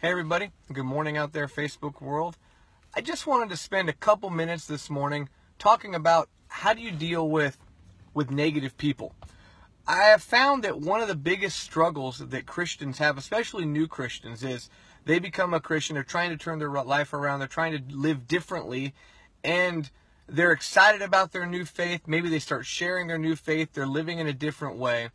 Hey everybody, good morning out there, Facebook world. I just wanted to spend a couple minutes this morning talking about how do you deal with negative people. I have found that one of the biggest struggles that Christians have, especially new Christians, is they become a Christian, they're trying to turn their life around, they're trying to live differently, and they're excited about their new faith. Maybe they start sharing their new faith, they're living in a different way.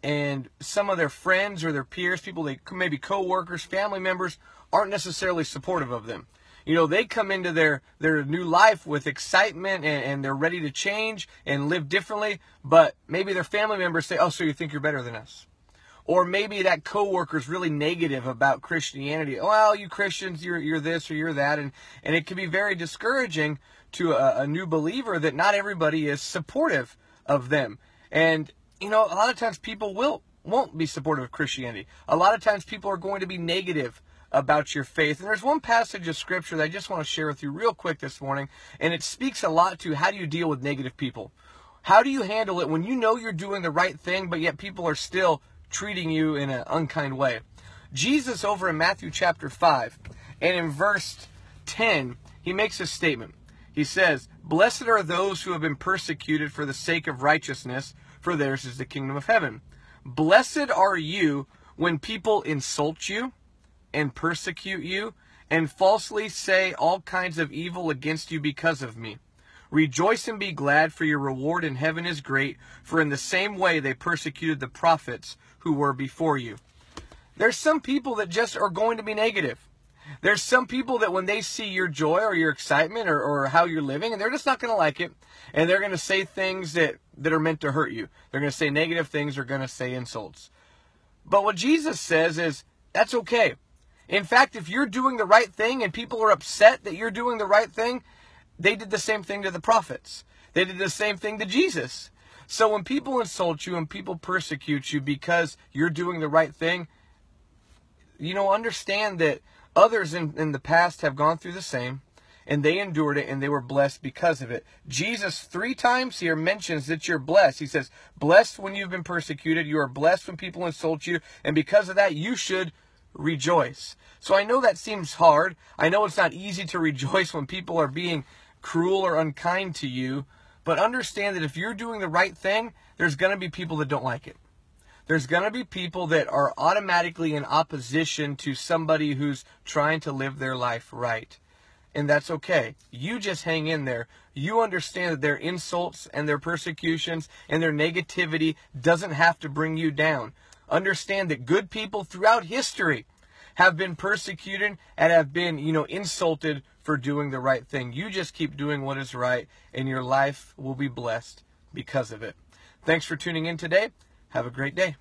And some of their friends or their peers, people, maybe co-workers, family members, aren't necessarily supportive of them. You know, they come into their new life with excitement and they're ready to change and live differently, but maybe their family members say, oh, so you think you're better than us? Or maybe that co-worker's really negative about Christianity. Well, you Christians, you're this or you're that. And it can be very discouraging to a new believer that not everybody is supportive of them. And you know, a lot of times people won't be supportive of Christianity. A lot of times people are going to be negative about your faith. And there's one passage of Scripture that I just want to share with you real quick this morning, and it speaks a lot to how do you deal with negative people. How do you handle it when you know you're doing the right thing, but yet people are still treating you in an unkind way? Jesus, over in Matthew chapter 5, and in verse 10, he makes a statement. He says, "Blessed are those who have been persecuted for the sake of righteousness, for theirs is the kingdom of heaven. Blessed are you when people insult you and persecute you and falsely say all kinds of evil against you because of me. Rejoice and be glad, for your reward in heaven is great, for in the same way they persecuted the prophets who were before you." There's some people that just are going to be negative. There's some people that when they see your joy or your excitement or how you're living, and they're just not going to like it, and they're going to say things that are meant to hurt you. They're going to say negative things, they're going to say insults. But what Jesus says is, that's okay. In fact, if you're doing the right thing and people are upset that you're doing the right thing, they did the same thing to the prophets. They did the same thing to Jesus. So when people insult you and people persecute you because you're doing the right thing, you know, understand that others in the past have gone through the same, and they endured it, and they were blessed because of it. Jesus 3 times here mentions that you're blessed. He says, blessed when you've been persecuted. You are blessed when people insult you, and because of that, you should rejoice. So I know that seems hard. I know it's not easy to rejoice when people are being cruel or unkind to you, but understand that if you're doing the right thing, there's going to be people that don't like it. There's going to be people that are automatically in opposition to somebody who's trying to live their life right. And that's okay. You just hang in there. You understand that their insults and their persecutions and their negativity doesn't have to bring you down. Understand that good people throughout history have been persecuted and have been, insulted for doing the right thing. You just keep doing what is right, and your life will be blessed because of it. Thanks for tuning in today. Have a great day.